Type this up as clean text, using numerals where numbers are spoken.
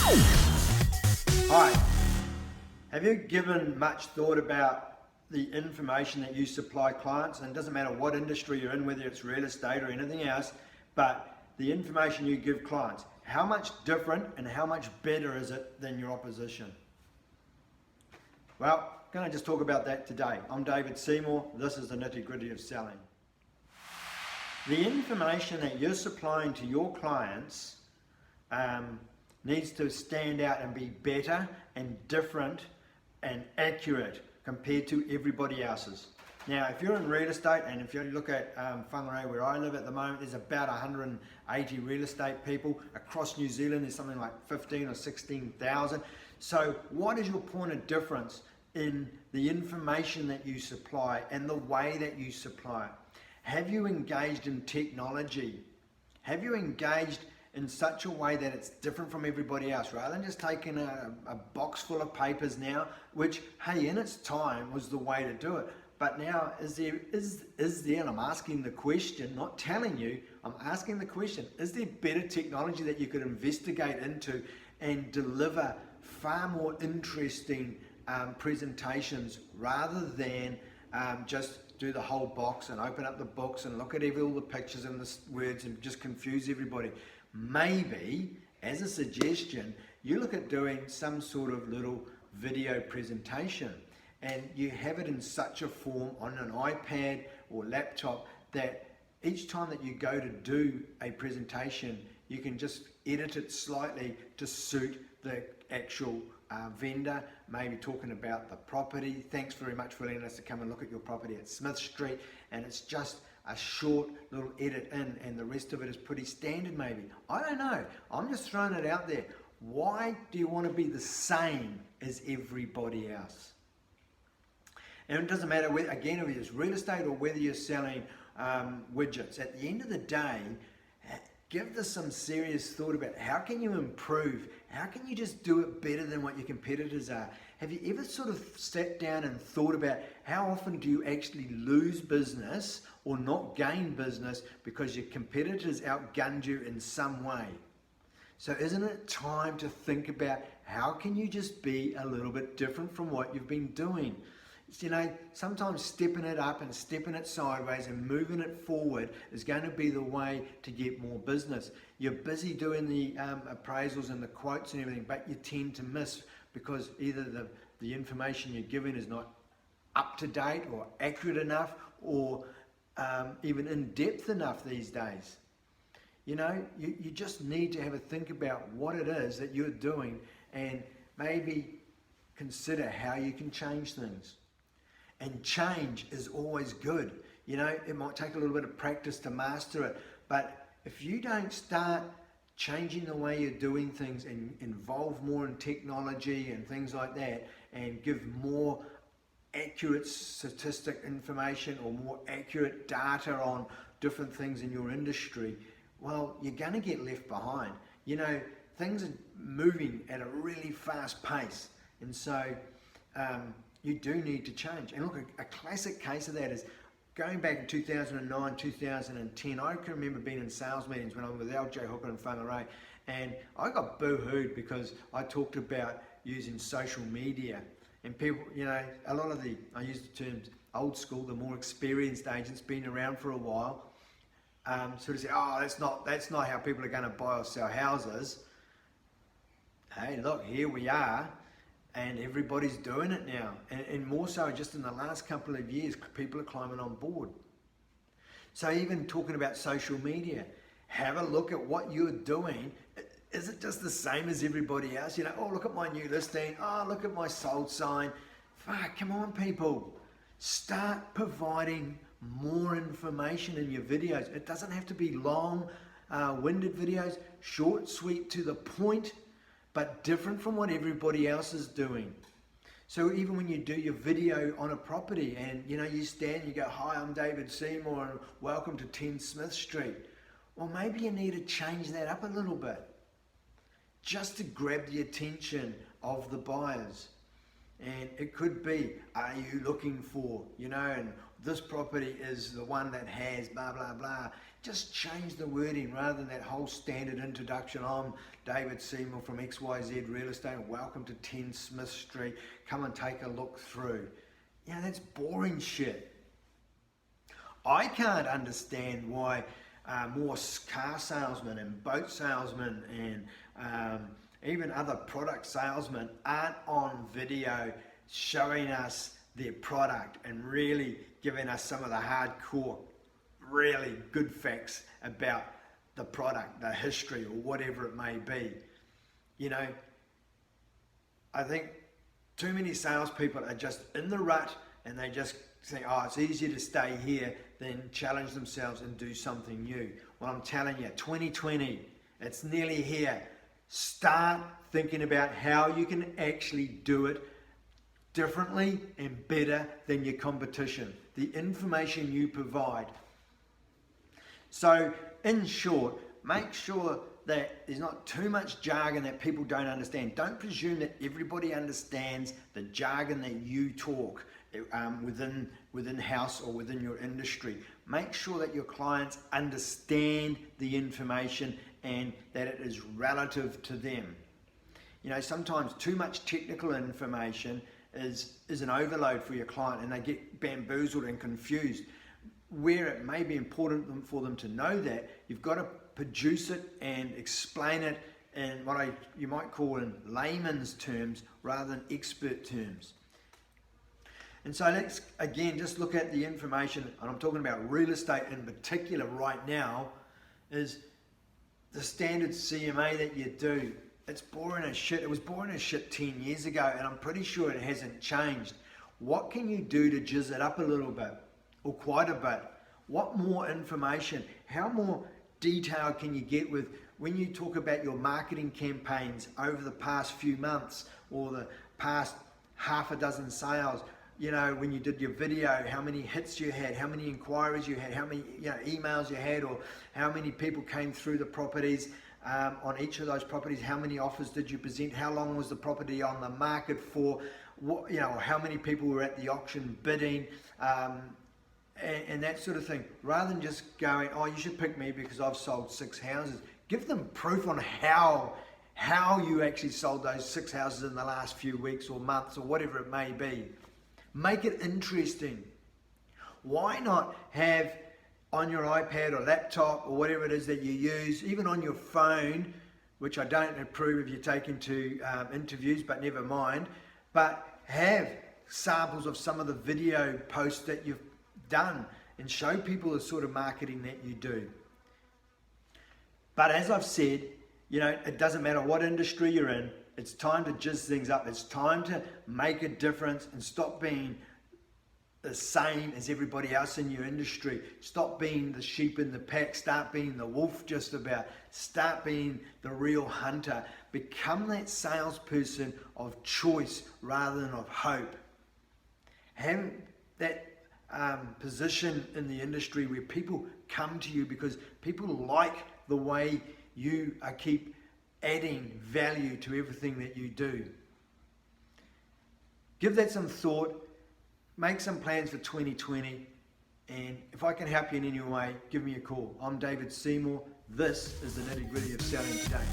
Hi, have you given much thought about the information that you supply clients? And it doesn't matter what industry you're in, whether it's real estate or anything else, but the information you give clients, how much different and how much better is it than your opposition? Well, I'm going to just talk about that today. I'm David Seymour. This is the nitty-gritty of selling. The information that you're supplying to your clients needs to stand out and be better and different and accurate compared to everybody else's. Now, if you're in real estate, and if you look at Whangarei where I live at the moment, there's about 180 real estate people. Across New Zealand, there's something like 15 or 16,000. So what is your point of difference in the information that you supply and the way that you supply it? Have you engaged in technology? Have you engaged in such a way that it's different from everybody else, rather than just taking a box full of papers now, which, hey, in its time was the way to do it. But now, is there, and I'm asking the question, not telling you, I'm asking the question, is there better technology that you could investigate into and deliver far more interesting presentations rather than just do the whole box and open up the books and look at all the pictures and the words and just confuse everybody? Maybe, as a suggestion, you look at doing some sort of little video presentation and you have it in such a form on an iPad or laptop that each time that you go to do a presentation, you can just edit it slightly to suit the actual vendor, maybe talking about the property. Thanks very much for letting us to come and look at your property at Smith Street, and it's just a short little edit in, and the rest of it is pretty standard maybe. I don't know, I'm just throwing it out there. Why do you want to be the same as everybody else? And it doesn't matter, whether, again, whether it's real estate or whether you're selling widgets. At the end of the day, give this some serious thought about how can you improve? How can you just do it better than what your competitors are? Have you ever sort of sat down and thought about how often do you actually lose business or not gain business because your competitors outgunned you in some way? So isn't it time to think about how can you just be a little bit different from what you've been doing? You know, sometimes stepping it up and stepping it sideways and moving it forward is going to be the way to get more business. You're busy doing the appraisals and the quotes and everything, but you tend to miss because either the information you're giving is not up to date or accurate enough or even in depth enough these days. You know, you just need to have a think about what it is that you're doing and maybe consider how you can change things. And change is always good. You know, it might take a little bit of practice to master it, but if you don't start changing the way you're doing things and involve more in technology and things like that and give more accurate statistic information or more accurate data on different things in your industry, well, you're going to get left behind. You know, things are moving at a really fast pace, and so you do need to change. And look, a classic case of that is going back in 2009, 2010, I can remember being in sales meetings when I was with LJ Hooker and Whangarei, and I got boo-hooed because I talked about using social media. And people, you know, a lot of I use the terms old school, the more experienced agents, been around for a while, sort of say, oh, that's not how people are going to buy or sell houses. Hey, look, here we are. And everybody's doing it now. And more so just in the last couple of years, people are climbing on board. So even talking about social media, have a look at what you're doing. Is it just the same as everybody else? You know, oh, look at my new listing. Oh, look at my sold sign. Fuck, come on, people. Start providing more information in your videos. It doesn't have to be long, winded videos, short, sweet, to the point, but different from what everybody else is doing. So even when you do your video on a property and you know you stand, you go, hi, I'm David Seymour and welcome to 10 Smith Street. Well, maybe you need to change that up a little bit just to grab the attention of the buyers. And it could be, are you looking for, you know, and this property is the one that has blah, blah, blah. Just change the wording rather than that whole standard introduction. I'm David Seymour from XYZ Real Estate. Welcome to 10 Smith Street. Come and take a look through. Yeah, that's boring shit. I can't understand why more car salesmen and boat salesmen and even other product salesmen aren't on video showing us their product and really giving us some of the hardcore, really good facts about the product, the history, or whatever it may be. You know, I think too many salespeople are just in the rut and they just think, oh, it's easier to stay here than challenge themselves and do something new. Well, I'm telling you, 2020, it's nearly here. Start thinking about how you can actually do it differently and better than your competition. The information you provide. So, in short, make sure that there's not too much jargon that people don't understand. Don't presume that everybody understands the jargon that you talk within house or within your industry. Make sure that your clients understand the information and that it is relative to them. You know, sometimes too much technical information is an overload for your client and they get bamboozled and confused. Where it may be important for them to know that, you've got to produce it and explain it in what you might call in layman's terms rather than expert terms. And so let's again just look at the information, and I'm talking about real estate in particular right now, is the standard CMA that you do. It's boring as shit. It was boring as shit 10 years ago, and I'm pretty sure it hasn't changed. What can you do to jizz it up a little bit, or quite a bit? What more information? How more detail can you get with when you talk about your marketing campaigns over the past few months or the past half a dozen sales? You know, when you did your video, how many hits you had, how many inquiries you had, how many emails you had, or how many people came through the properties on each of those properties, how many offers did you present, how long was the property on the market for, what, you know, how many people were at the auction bidding, and that sort of thing. Rather than just going, oh, you should pick me because I've sold 6 houses. Give them proof on how you actually sold those 6 houses in the last few weeks or months or whatever it may be. Make it interesting. Why not have on your iPad or laptop or whatever it is that you use, even on your phone, which I don't approve if you take into interviews, but never mind, but have samples of some of the video posts that you've done and show people the sort of marketing that you do. But as I've said, you know, it doesn't matter what industry you're in, it's time to jizz things up. It's time to make a difference and stop being the same as everybody else in your industry. Stop being the sheep in the pack. Start being the wolf just about. Start being the real hunter. Become that salesperson of choice rather than of hope. Have that position in the industry where people come to you because people like the way you keep adding value to everything that you do. Give that some thought, make some plans for 2020, and if I can help you in any way, give me a call. I'm David Seymour. This is the nitty-gritty of selling today.